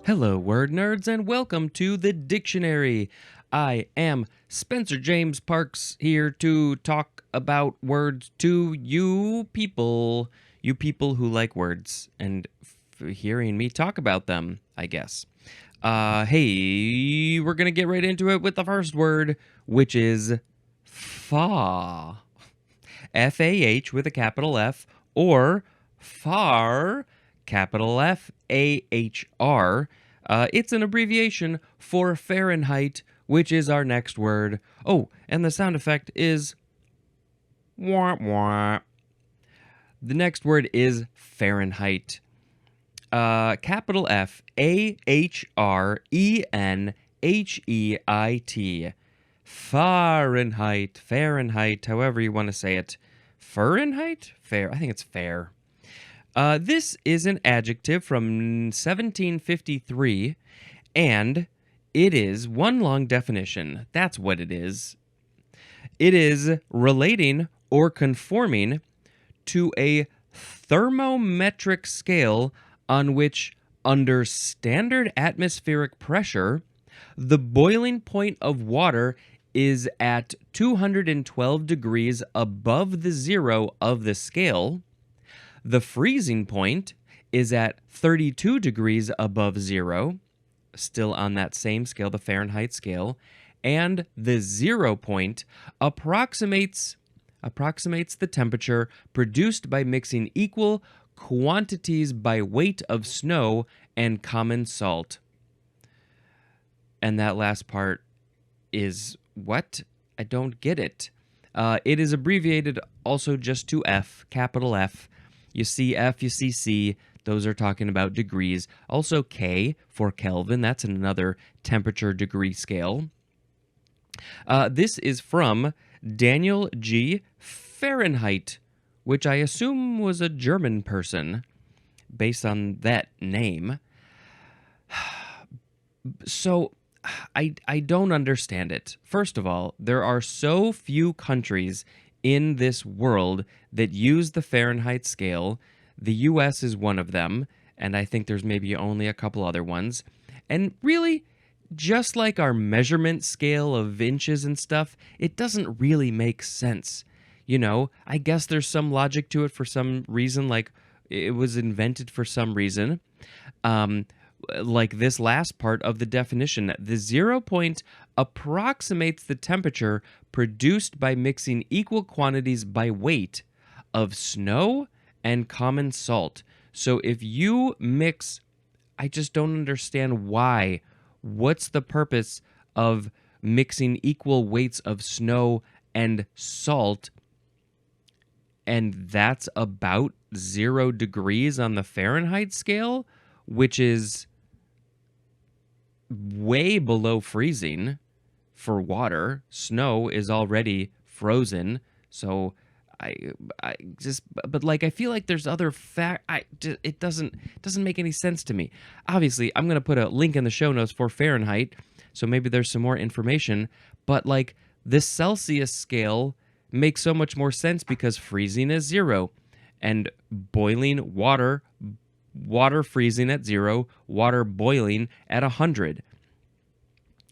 Hello, word nerds, and welcome to the dictionary. I am Spencer James Parks here to talk about words to you people who like words and hearing me talk about them, I guess. Hey, we're gonna get right into it with the first word, which is fa. F-A-H with a capital F, or far, capital F-A-H-R. It's an abbreviation for Fahrenheit, which is our next word. Oh, and the sound effect is wah wah. The next word is Fahrenheit. Capital F-A-H-R-E-N-H-E-I-T. Fahrenheit, however you want to say it. Fahrenheit? Fair. I think it's fair. This is an adjective from 1753, and it is one long definition. That's what it is. It is relating or conforming to a thermometric scale on which, under standard atmospheric pressure, the boiling point of water is at 212 degrees above the zero of the scale. The freezing point is at 32 degrees above zero, still on that same scale, the Fahrenheit scale, and the 0 point approximates the temperature produced by mixing equal quantities by weight of snow and common salt. And that last part is what? I don't get it. It is abbreviated also just to F, capital F. You see F, you see C. Those are talking about degrees. Also K for Kelvin. That's another temperature degree scale. This is from Daniel G. Fahrenheit, which I assume was a German person based on that name. So I don't understand it. First of all, there are so few countries in this world that use the Fahrenheit scale. The US is one of them, and I think there's maybe only a couple other ones. And really, just like our measurement scale of inches and stuff, it doesn't really make sense. You know, I guess there's some logic to it for some reason, like it was invented for some reason. Like this last part of the definition, the 0 point approximates the temperature produced by mixing equal quantities by weight of snow and common salt. So if you mix, I just don't understand why. What's the purpose of mixing equal weights of snow and salt? And that's about 0 degrees on the Fahrenheit scale, which is way below freezing for water. Snow is already frozen, so I just, but like I feel like there's other it doesn't make any sense to me. Obviously, I'm gonna put a link in the show notes for Fahrenheit, so maybe there's some more information. But like this Celsius scale makes so much more sense because freezing is 0, and boiling water freezing at 0, water boiling at 100.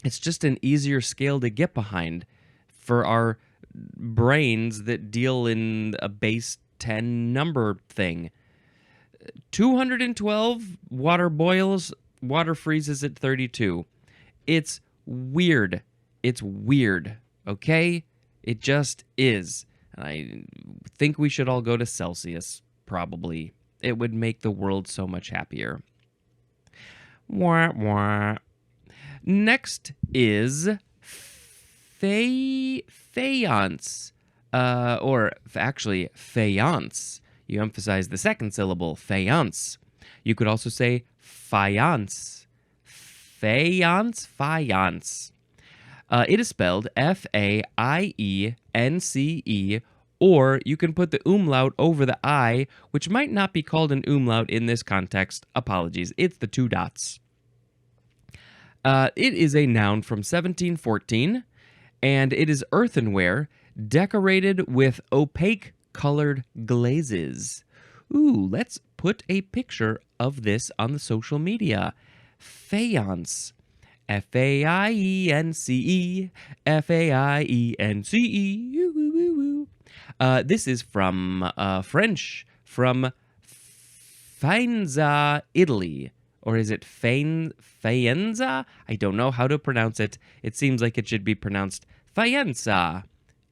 It's just an easier scale to get behind for our brains that deal in a base 10 number thing. 212, water boils, water freezes at 32. It's weird. It's weird, okay? It just is. I think we should all go to Celsius, probably. It would make the world so much happier. Wah, wah. Next is faience, or actually faience. You emphasize the second syllable, faience. You could also say faience. Faience. It is spelled F-A-I-E-N-C-E, or you can put the umlaut over the I, which might not be called an umlaut in this context. Apologies. It's the 2 dots. It is a noun from 1714, and it is earthenware decorated with opaque colored glazes. Ooh, let's put a picture of this on the social media. faience. F-A-I-E-N-C-E. F-A-I-E-N-C-E. This is from French, from Faenza, Italy. Or is it Faenza? I don't know how to pronounce it. It seems like it should be pronounced Faenza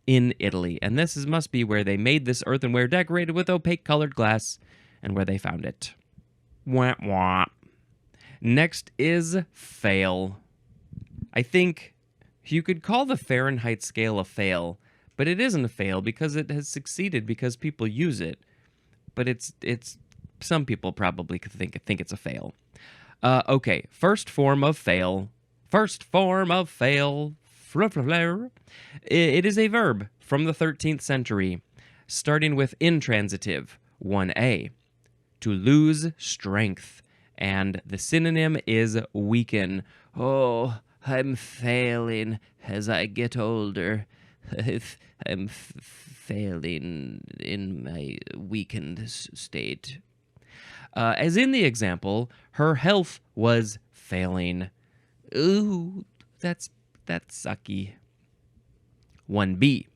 in Italy. And this must be where they made this earthenware decorated with opaque colored glass and where they found it. Wah, wah. Next is fail. I think you could call the Fahrenheit scale a fail, but it isn't a fail because it has succeeded because people use it. But it's some people probably could think it's a fail. Okay, first form of fail. First form of fail. It is a verb from the 13th century, starting with intransitive, 1a, to lose strength, and the synonym is weaken. Oh, I'm failing as I get older. I'm failing in my weakened state. As in the example, her health was failing. Ooh, that's sucky. 1b,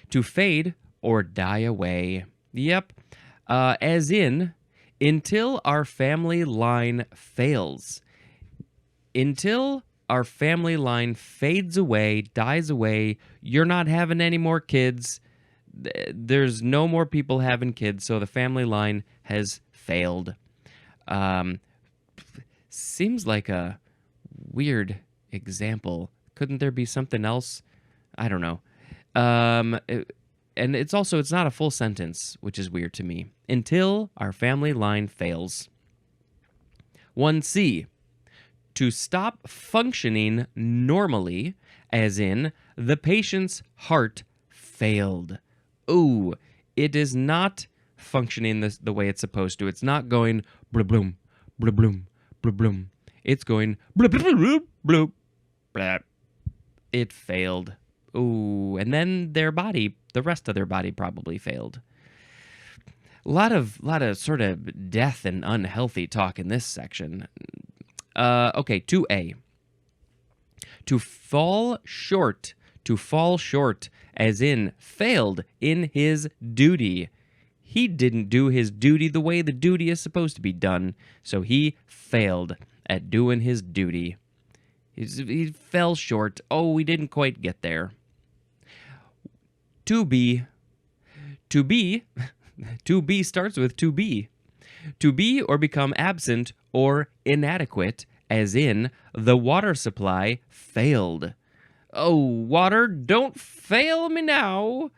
to fade or die away. Yep. As in, until our family line fails. Until our family line fades away, dies away, you're not having any more kids. There's no more people having kids, so the family line has failed. Seems like a weird example. Couldn't there be something else? I don't know. And it's not a full sentence, which is weird to me. Until our family line fails. 1c, to stop functioning normally, as in, the patient's heart failed. Ooh, it is not functioning the way it's supposed to. It's not going blub-bloom, blub-bloom, blub-bloom. It's going blub-bloop, bloop, blap. It failed. Ooh, and then the rest of their body probably failed. A lot of sort of death and unhealthy talk in this section. Okay, 2a. To fall short, as in failed in his duty. He didn't do his duty the way the duty is supposed to be done, so he failed at doing his duty. He fell short. Oh, we didn't quite get there. 2b. To be starts with to be. To be or become absent or inadequate, as in, the water supply failed. Oh, water, don't fail me now.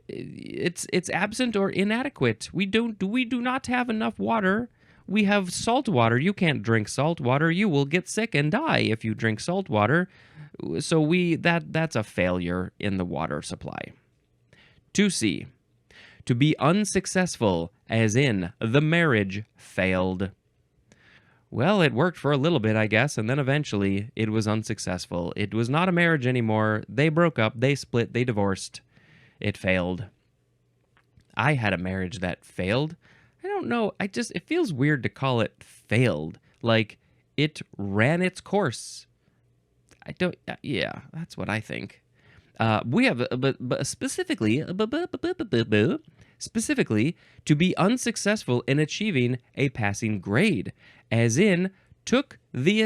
It's absent or inadequate. We do not have enough water. We have salt water. You can't drink salt water. You will get sick and die if you drink salt water. So that's a failure in the water supply. 2c. To be unsuccessful, as in, the marriage failed. Well, it worked for a little bit, I guess, and then eventually it was unsuccessful. It was not a marriage anymore. They broke up, they split, they divorced. It failed. I had a marriage that failed. I don't know, it feels weird to call it failed. Like, it ran its course. Yeah, that's what I think. We have, but specifically, to be unsuccessful in achieving a passing grade, as in took the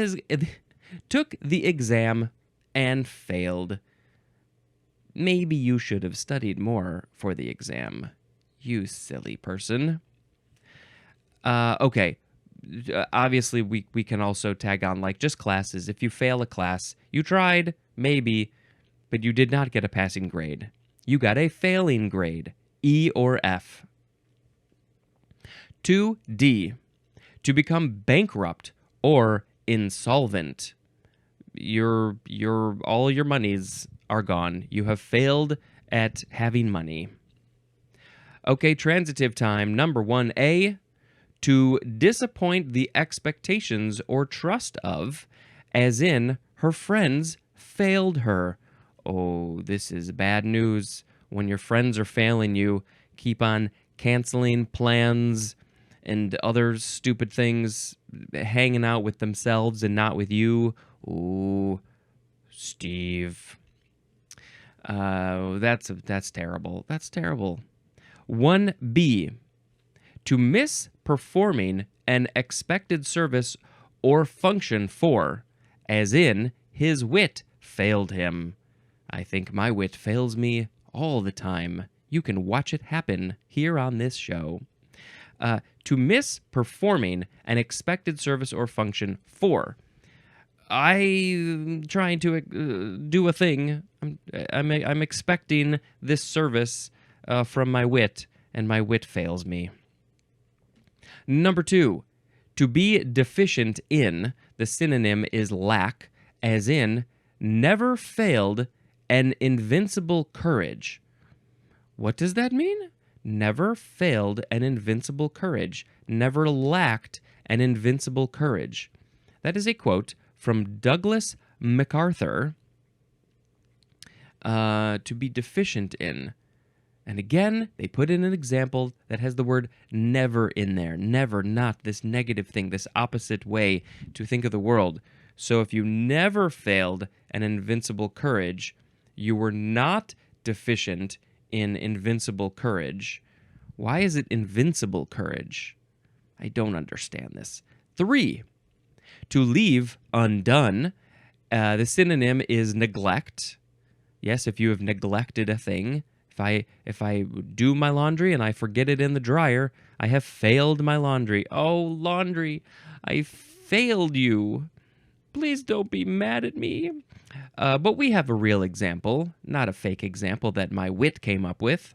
exam and failed. Maybe you should have studied more for the exam, you silly person. Okay. Obviously, we can also tag on like just classes. If you fail a class, you tried, maybe, but you did not get a passing grade. You got a failing grade, E or F. 2D, to become bankrupt or insolvent. All your monies are gone. You have failed at having money. Okay, transitive time, number 1A, to disappoint the expectations or trust of, as in, her friends failed her. Oh, this is bad news. When your friends are failing you, keep on canceling plans, and other stupid things, hanging out with themselves and not with you. Ooh, Steve. That's terrible. That's terrible. 1B. To miss performing an expected service or function for, as in, his wit failed him. I think my wit fails me all the time. You can watch it happen here on this show. To miss performing an expected service or function for. I'm trying to do a thing. I'm expecting this service from my wit, and my wit fails me. Number 2, to be deficient in, the synonym is lack, as in, never failed an invincible courage. What does that mean? Never failed an invincible courage. Never lacked an invincible courage. That is a quote from Douglas MacArthur. To be deficient in. And again, they put in an example that has the word never in there. Never, not this negative thing, this opposite way to think of the world. So if you never failed an invincible courage, you were not deficient in invincible courage. Why is it invincible courage? I don't understand this. 3, to leave undone. The synonym is neglect. Yes, if you have neglected a thing. If I do my laundry and I forget it in the dryer, I have failed my laundry. Oh, laundry, I failed you. Please don't be mad at me. But we have a real example, not a fake example that my wit came up with.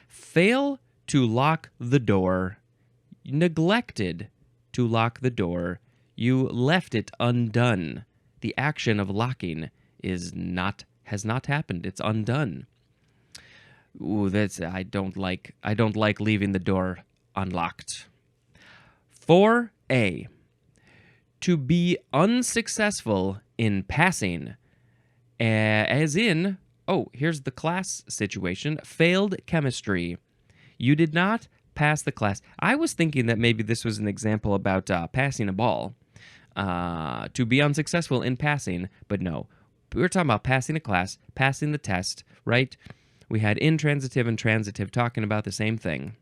Fail to lock the door. Neglected to lock the door. You left it undone. The action of locking has not happened. It's undone. Ooh, I don't like leaving the door unlocked. 4A. To be unsuccessful in passing, as in, here's the class situation, failed chemistry. You did not pass the class. I was thinking that maybe this was an example about passing a ball. To be unsuccessful in passing, but no. We were talking about passing a class, passing the test, right? We had intransitive and transitive talking about the same thing.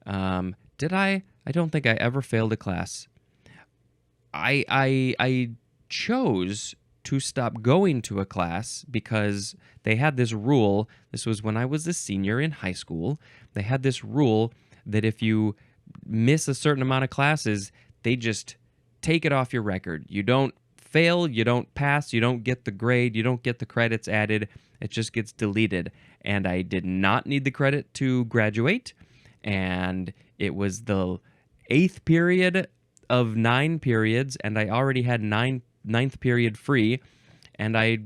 Did I? I don't think I ever failed a class. I chose to stop going to a class because they had this rule. This was when I was a senior in high school. They had this rule that if you miss a certain amount of classes, they just take it off your record. You don't fail, you don't pass, you don't get the grade, you don't get the credits added. It just gets deleted. And I did not need the credit to graduate. And it was the 8th period of 9 periods, and I already had 9th period free, and I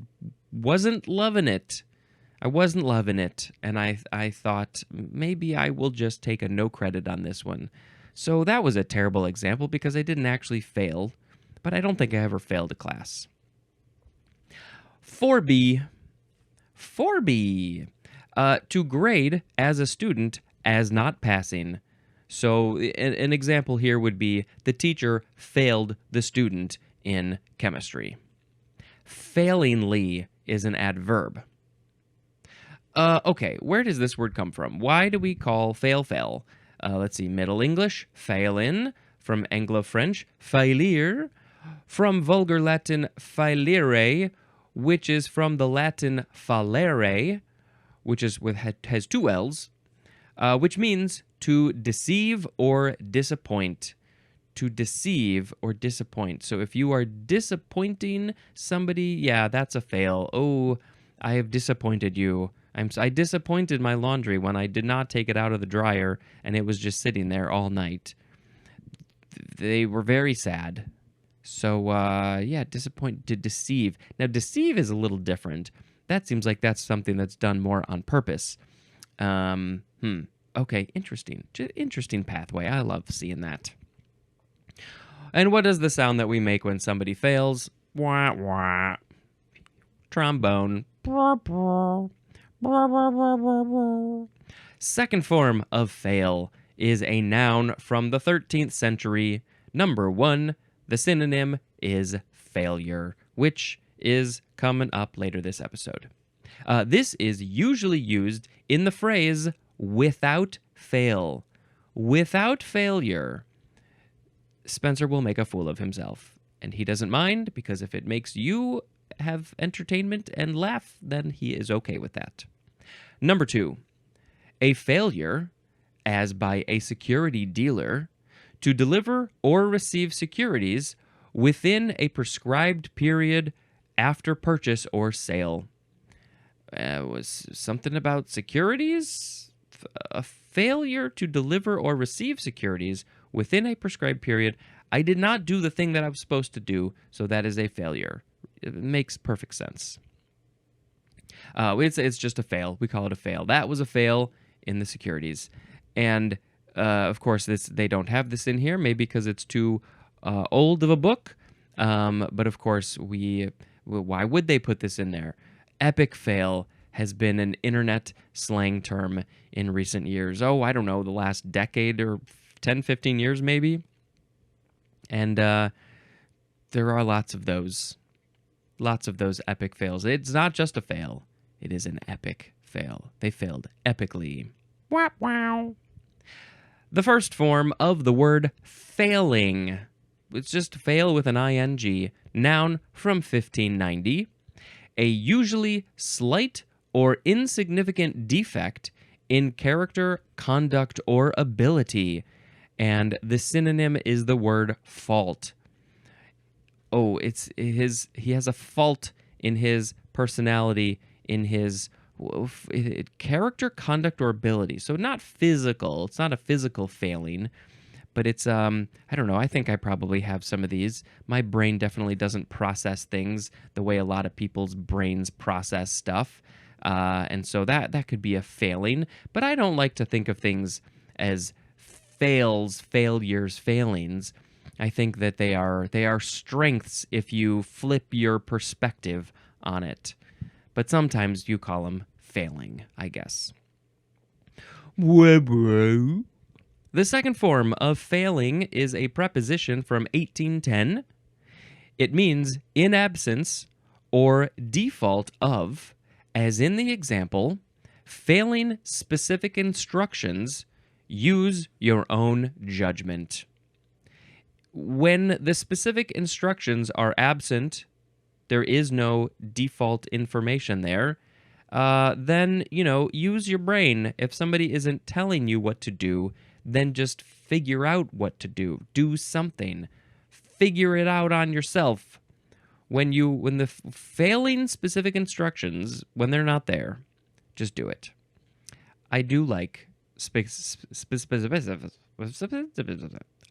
wasn't loving it. And I thought, maybe I will just take a no credit on this one. So that was a terrible example because I didn't actually fail, but I don't think I ever failed a class. 4B. To grade as a student as not passing. So an example here would be the teacher failed the student in chemistry. Failingly is an adverb. Okay, where does this word come from? Why do we call fail? Let's see, Middle English, failin, from Anglo-French, faillir, from Vulgar Latin failire, which is from the Latin fallere, which is has 2 L's, which means to deceive or disappoint. To deceive or disappoint. So if you are disappointing somebody, yeah, that's a fail. Oh, I have disappointed you. I disappointed my laundry when I did not take it out of the dryer and it was just sitting there all night. They were very sad. So, disappoint, to deceive. Now, deceive is a little different. That seems like that's something that's done more on purpose. Okay, interesting. Interesting pathway. I love seeing that. And what is the sound that we make when somebody fails? Wah, wah. Trombone. Second form of fail is a noun from the 13th century. Number 1, the synonym is failure, which is coming up later this episode. This is usually used in the phrase without fail. Without failure, Spencer will make a fool of himself. And he doesn't mind, because if it makes you have entertainment and laugh, then he is okay with that. Number 2, a failure, as by a security dealer, to deliver or receive securities within a prescribed period after purchase or sale. Was something about securities? A failure to deliver or receive securities within a prescribed period. I did not do the thing that I was supposed to do, so that is a failure. It makes perfect sense. It's just a fail. We call it a fail. That was a fail in the securities. And, of course, they don't have this in here, maybe because it's too old of a book. But, of course, why would they put this in there? Epic fail has been an internet slang term in recent years. Oh, I don't know, the last decade or 10, 15 years maybe. And there are lots of those epic fails. It's not just a fail. It is an epic fail. They failed epically. Wow, wow. The first form of the word failing. It's just fail with an ing. Noun from 1590. A usually slight or insignificant defect in character, conduct, or ability. And the synonym is the word fault. Oh, he has a fault in his personality, in his character, conduct, or ability. So not physical. It's not a physical failing, but it's, I don't know, I think I probably have some of these. My brain definitely doesn't process things the way a lot of people's brains process stuff. And so that could be a failing, but I don't like to think of things as failures, failings. I think that they are strengths if you flip your perspective on it. But sometimes you call them failing, I guess. The second form of failing is a preposition from 1810. It means in absence or default of, as in the example, failing specific instructions, use your own judgment. When the specific instructions are absent, there is no default information there, then, use your brain. If somebody isn't telling you what to do, then just figure out what to do. Do something. Figure it out on yourself. When the failing specific instructions, when they're not there, just do it. I do like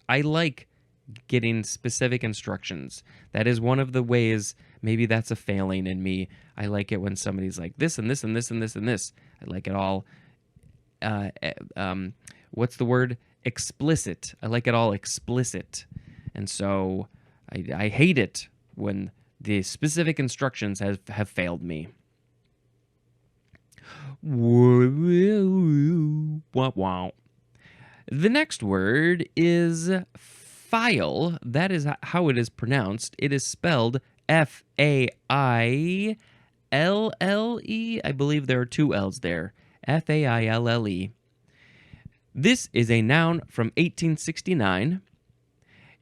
I like getting specific instructions. That is one of the ways, maybe that's a failing in me. I like it when somebody's like this and this and this and this and this. I like it all. What's the word? Explicit. I like it all explicit. And so I hate it when the specific instructions have failed me. Wow. The next word is file. That is how it is pronounced. It is spelled F-A-I-L-L-E. I believe there are two L's there. F-A-I-L-L-E. This is a noun from 1869.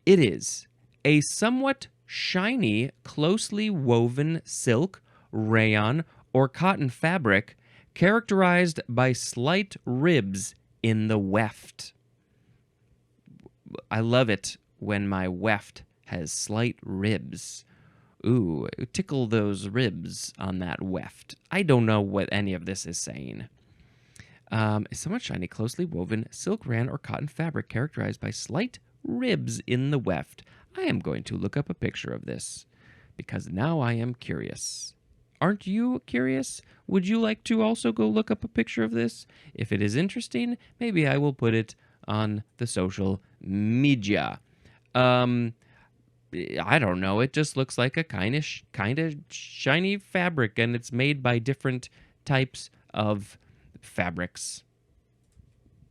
It is a somewhat shiny, closely woven silk, rayon, or cotton fabric characterized by slight ribs in the weft. I love it when my weft has slight ribs. Ooh, tickle those ribs on that weft. I don't know what any of this is saying. Somewhat shiny, closely woven silk, rayon, or cotton fabric characterized by slight ribs in the weft. I am going to look up a picture of this because now I am curious. Aren't you curious? Would you like to also go look up a picture of this? If it is interesting, maybe I will put it on the social media. I don't know. It just looks like a kind of shiny fabric, and it's made by different types of fabrics.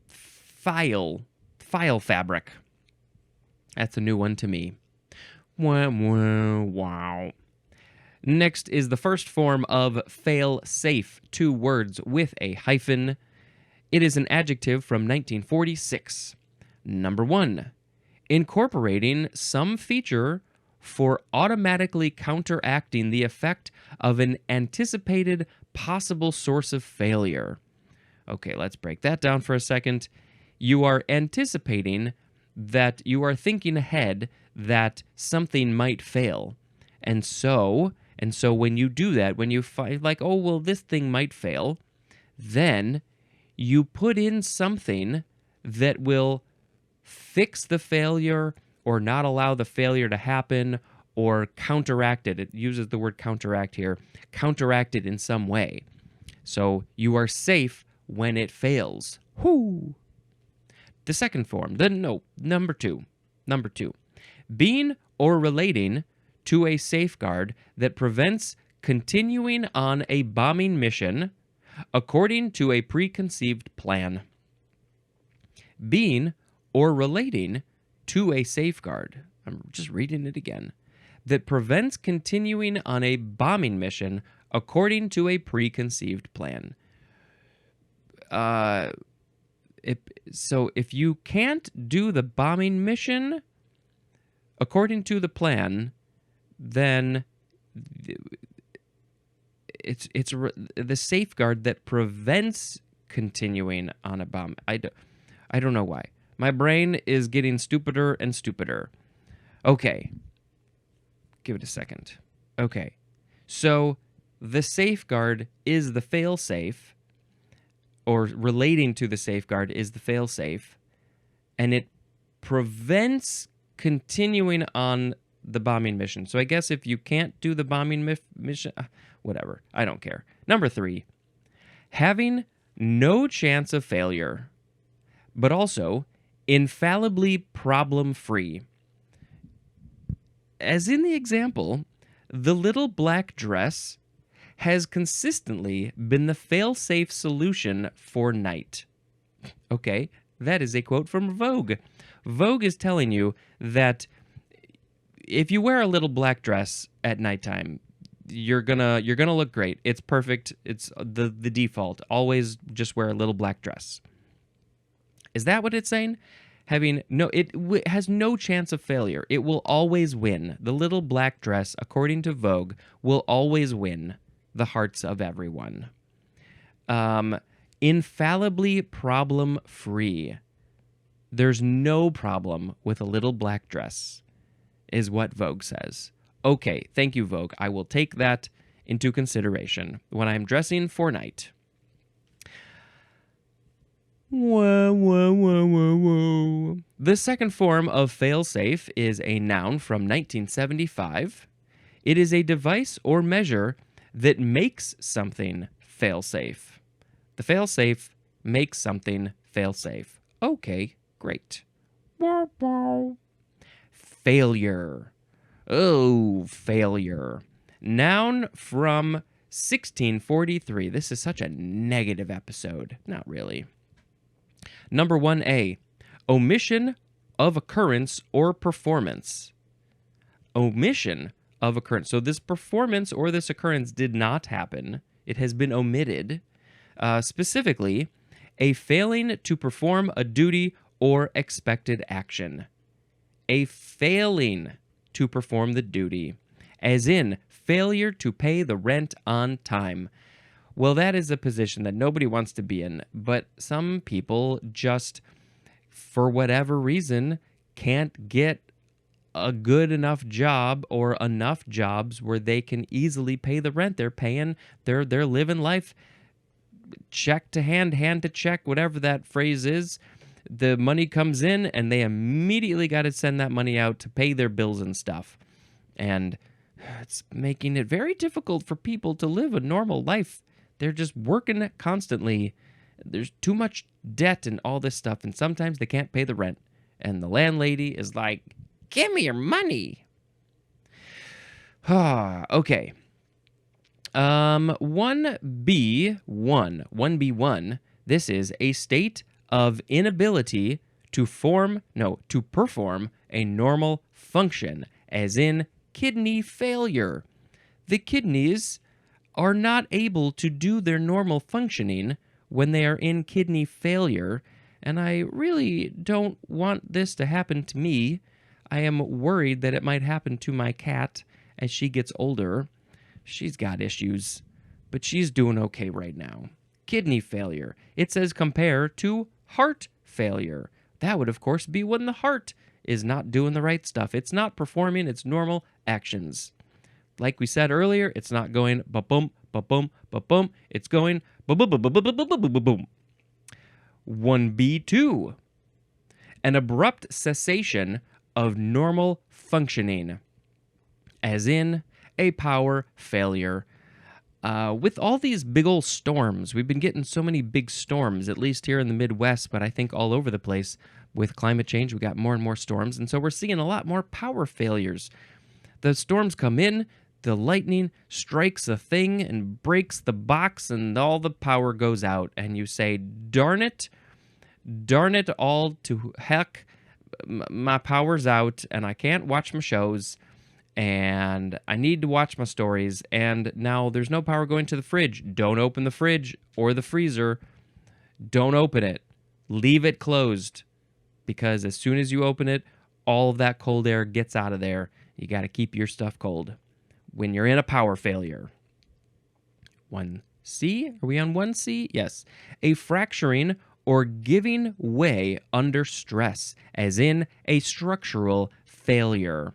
File. file fabric. That's a new one to me. Wow. Next is the first form of fail-safe, 2 words with a hyphen. It is an adjective from 1946. Number 1, incorporating some feature for automatically counteracting the effect of an anticipated possible source of failure. Okay, let's break that down for a second. You are anticipating that you are thinking ahead that something might fail. And so when you do that, when you find like, oh, well, this thing might fail, then you put in something that will fix the failure or not allow the failure to happen or counteract it. It uses the word counteract here. Counteract it in some way. So you are safe when it fails. Whoo! The second form, number two. Being or relating to a safeguard that prevents continuing on a bombing mission according to a preconceived plan. Being or relating to a safeguard, I'm just reading it again, that prevents continuing on a bombing mission according to a preconceived plan. So if you can't do the bombing mission according to the plan, then it's the safeguard that prevents continuing on a bomb. I don't know why. My brain is getting stupider and stupider. Okay. Give it a second. Okay. So the safeguard is the fail-safe, or relating to the safeguard is the fail-safe, and it prevents continuing on the bombing mission. So I guess if you can't do the bombing mission, whatever, I don't care. Number 3, having no chance of failure, but also infallibly problem-free. As in the example, the little black dress has consistently been the fail-safe solution for night. Okay, that is a quote from Vogue. Vogue is telling you that if you wear a little black dress at nighttime, you're gonna look great. It's perfect. It's the default. Always just wear a little black dress. Is that what it's saying? It has no chance of failure. It will always win. The little black dress, according to Vogue, will always win the hearts of everyone. Infallibly problem-free. There's no problem with a little black dress, is what Vogue says. Okay, thank you, Vogue. I will take that into consideration when I'm dressing for night. Whoa. The second form of fail-safe is a noun from 1975. It is a device or measure that makes something fail-safe. The fail-safe makes something fail-safe. Okay, great. Failure. Oh, failure. Noun from 1643. This is such a negative episode. Not really. Number 1A, omission of occurrence or performance. Omission of occurrence. So this performance or this occurrence did not happen. It has been omitted. Specifically, a failing to perform a duty or expected action. A failing to perform the duty, as in failure to pay the rent on time. Well, that is a position that nobody wants to be in, but some people just, for whatever reason, can't get a good enough job or enough jobs where they can easily pay the rent. They're living life check to hand to check, whatever that phrase is. The money comes in and they immediately got to send that money out to pay their bills and stuff. And it's making it very difficult for people to live a normal life. They're just working constantly. There's too much debt and all this stuff, and sometimes they can't pay the rent. And the landlady is like, give me your money. Okay. 1B1. This is a state of inability to perform a normal function, as in kidney failure. The kidneys are not able to do their normal functioning when they are in kidney failure, and I really don't want this to happen to me. I am worried that it might happen to my cat as she gets older. She's got issues, but she's doing okay right now. Kidney failure. It says compare to heart failure. That would, of course, be when the heart is not doing the right stuff. It's not performing its normal actions. Like we said earlier, it's not going ba-boom, ba-boom, ba-boom. It's going ba-boom, ba-boom, ba-boom, ba-boom, ba-boom. 1B2. An abrupt cessation of normal functioning, as in a power failure. With all these big old storms, we've been getting so many big storms, at least here in the Midwest, but I think all over the place. With climate change, we got more and more storms, and so we're seeing a lot more power failures. The storms come in, the lightning strikes a thing and breaks the box, and all the power goes out, and you say, darn it all to heck, my power's out, and I can't watch my shows, and I need to watch my stories, and now there's no power going to the fridge. Don't open the fridge or the freezer. Don't open it. Leave it closed, because as soon as you open it, all of that cold air gets out of there. You got to keep your stuff cold when you're in a power failure. 1C? Are we on 1C? Yes. A fracturing or giving way under stress, as in a structural failure.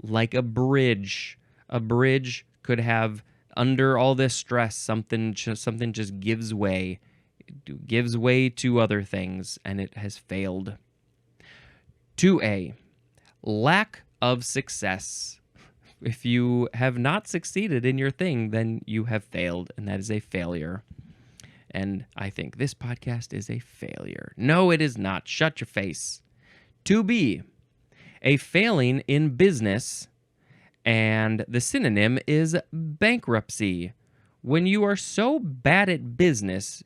Like a bridge. A bridge could have, under all this stress, something just gives way. It gives way to other things, and it has failed. 2A. Lack of success. If you have not succeeded in your thing, then you have failed, and that is a failure. And I think this podcast is a failure. No, it is not. Shut your face. 2B. A failing in business, and the synonym is bankruptcy. When you are so bad at business,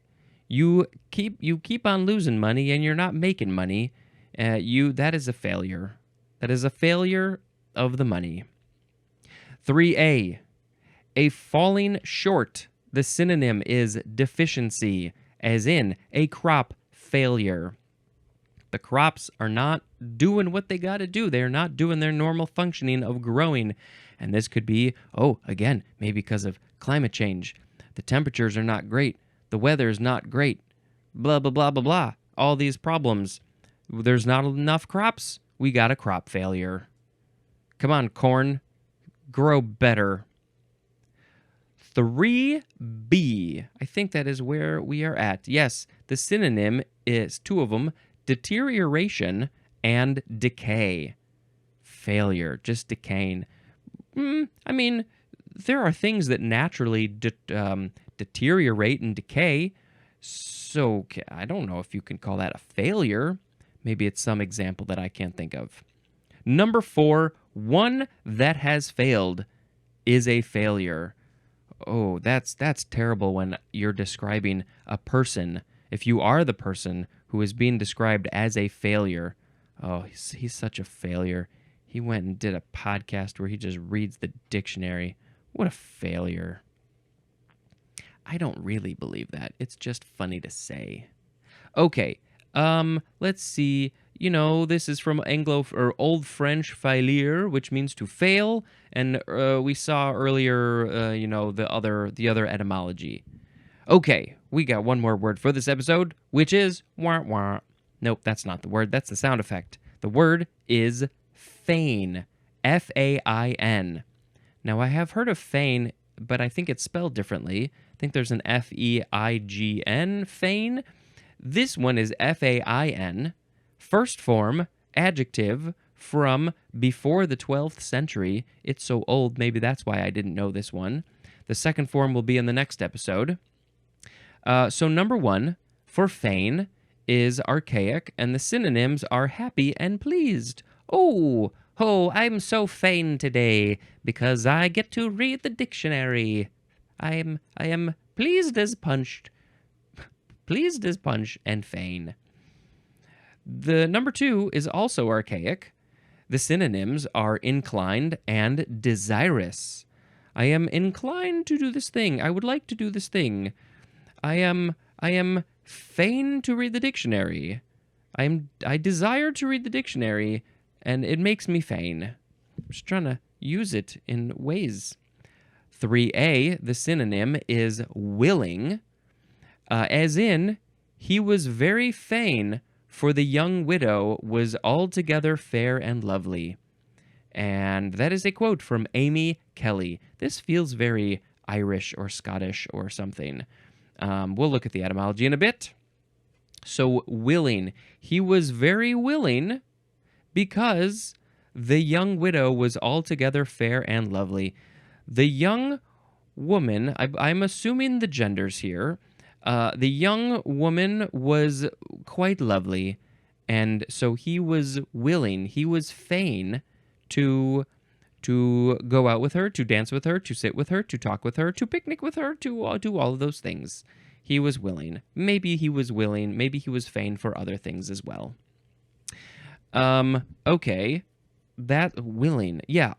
you keep on losing money and you're not making money. That is a failure. That is a failure of the money. 3A. A falling short. The synonym is deficiency, as in a crop failure. The crops are not doing what they got to do. They're not doing their normal functioning of growing. And this could be, again, maybe because of climate change. The temperatures are not great. The weather is not great. Blah, blah, blah, blah, blah. All these problems. There's not enough crops. We got a crop failure. Come on, corn. Grow better. 3B. I think that is where we are at. Yes, the synonym is two of them, deterioration and decay. Failure, just decaying. I mean, there are things that naturally deteriorate and decay, so I don't know if you can call that a failure. Maybe it's some example that I can't think of. Number 4, one that has failed is a failure. Oh, that's terrible when you're describing a person. If you are the person who is being described as a failure, he's such a failure. He went and did a podcast where he just reads the dictionary. What a failure. I don't really believe that. It's just funny to say. Okay, let's see. This is from Old French faillir, which means to fail, and we saw earlier, the other etymology. Okay, we got one more word for this episode, which is wah wah. Nope, that's not the word. That's the sound effect. The word is fain. F-A-I-N. Now, I have heard of fain, but I think it's spelled differently. I think there's an F-E-I-G-N, fain. This one is F-A-I-N. First form, adjective, from before the 12th century. It's so old, maybe that's why I didn't know this one. The second form will be in the next episode. So number 1, for fain, is archaic, and the synonyms are happy and pleased. Oh, I'm so fain today, because I get to read the dictionary. I am pleased as punch, and fain. The number 2 is also archaic. The synonyms are inclined and desirous. I am inclined to do this thing. I would like to do this thing. I am fain to read the dictionary. I desire to read the dictionary, and it makes me fain. I'm just trying to use it in ways. 3a, the synonym is willing, as in, he was very fain, for the young widow was altogether fair and lovely. And that is a quote from Amy Kelly. This feels very Irish or Scottish or something. We'll look at the etymology in a bit. So, willing. He was very willing because the young widow was altogether fair and lovely. The young woman, I'm assuming the genders here, the young woman was quite lovely, and so he was willing, he was fain to go out with her, to dance with her, to sit with her, to talk with her, to picnic with her, to do all of those things. He was willing. Maybe he was willing. Maybe he was fain for other things as well. Okay. That willing. Yeah,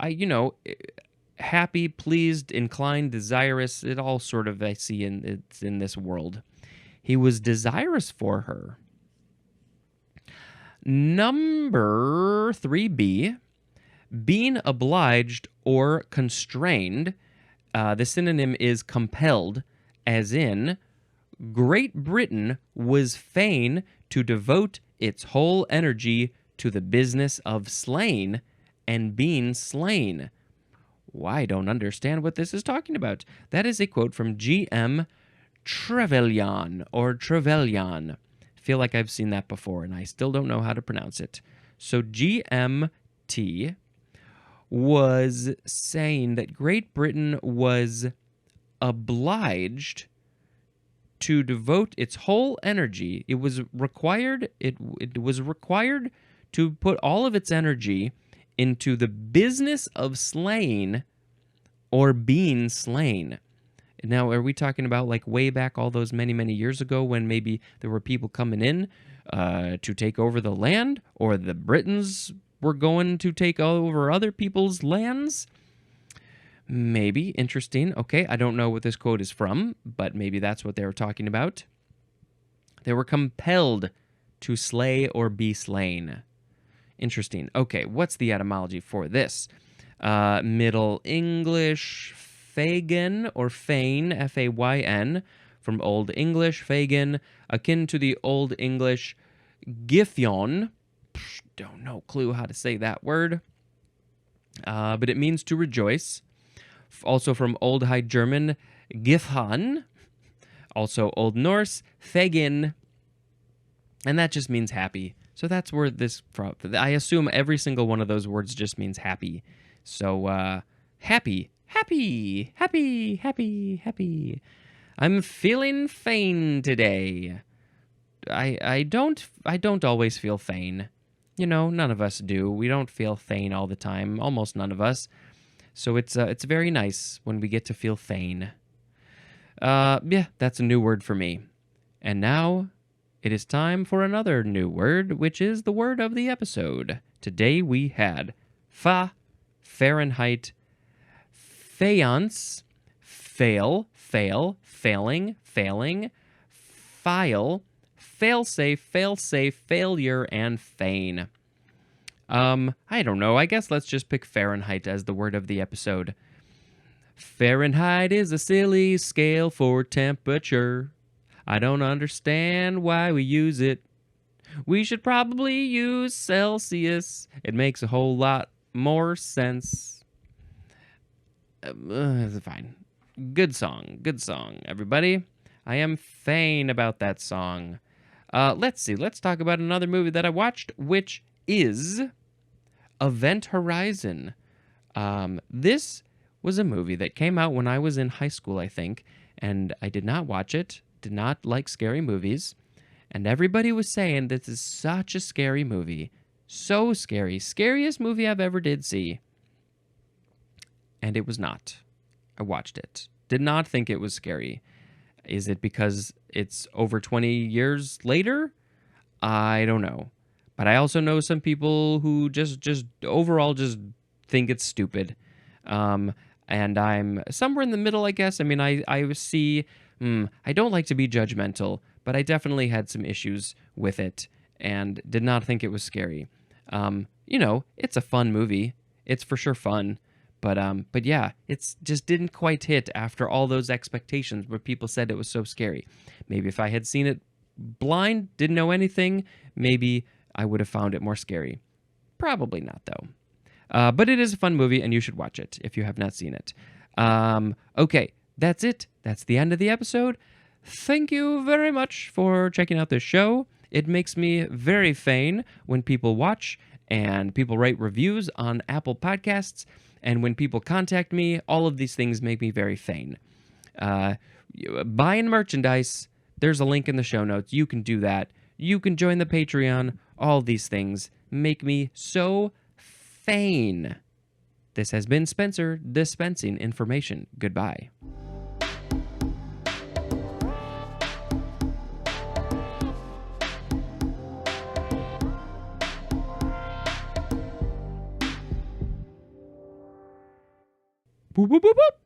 happy, pleased, inclined, desirous, it all sort of I see it's in this world. He was desirous for her. Number 3b, being obliged or constrained. The synonym is compelled, as in, Great Britain was fain to devote its whole energy to the business of slaying and being slain. Well, I don't understand what this is talking about. That is a quote from G.M. Trevelyan or Trevelyan. I feel like I've seen that before, and I still don't know how to pronounce it. So GMT was saying that Great Britain was obliged to devote its whole energy. It was required to put all of its energy into the business of slaying or being slain. Now, are we talking about like way back all those many, many years ago when maybe there were people coming in to take over the land, or the Britons were going to take over other people's lands? Maybe. Interesting. Okay, I don't know what this quote is from, but maybe that's what they were talking about. They were compelled to slay or be slain. Interesting. Okay, what's the etymology for this? Middle English, fagan or fain, F-A-Y-N, from Old English, fagan, akin to the Old English gifyon. Don't know clue how to say that word. But it means to rejoice. Also from Old High German, gifhan. Also Old Norse, fegin. And that just means happy. So that's where this from. I assume every single one of those words just means happy. So, happy. I'm feeling fain today. I don't always feel fain. None of us do. We don't feel fain all the time. Almost none of us. So it's very nice when we get to feel fain. Yeah, that's a new word for me. And now it is time for another new word, which is the word of the episode. Today we had Fahrenheit, faience, fail, failing, file, failsafe, failure, and feign. I don't know. I guess let's just pick Fahrenheit as the word of the episode. Fahrenheit is a silly scale for temperature. I don't understand why we use it. We should probably use Celsius. It makes a whole lot more sense. Fine. Good song, everybody. I am fain about that song. Let's see. Let's talk about another movie that I watched, which is Event Horizon. This was a movie that came out when I was in high school, I think, and I did not watch it, did not like scary movies, and everybody was saying this is such a scary movie. So scary. Scariest movie I've ever did see. And it was not. I watched it. Did not think it was scary. Is it because it's over 20 years later? I don't know. But I also know some people who just overall just think it's stupid. Um, and I'm somewhere in the middle, I guess. I mean, I see. I don't like to be judgmental, but I definitely had some issues with it and did not think it was scary. It's a fun movie. It's for sure fun. But yeah, it's just didn't quite hit after all those expectations where people said it was so scary. Maybe if I had seen it blind, didn't know anything, maybe I would have found it more scary. Probably not, though. But it is a fun movie, and you should watch it if you have not seen it. Okay, that's it. That's the end of the episode. Thank you very much for checking out this show. It makes me very fain when people watch and people write reviews on Apple Podcasts. And when people contact me, all of these things make me very fain. Buying merchandise, there's a link in the show notes. You can do that. You can join the Patreon. All these things make me so fain. This has been Spencer dispensing information. Goodbye. Boop, boop, boop, boop.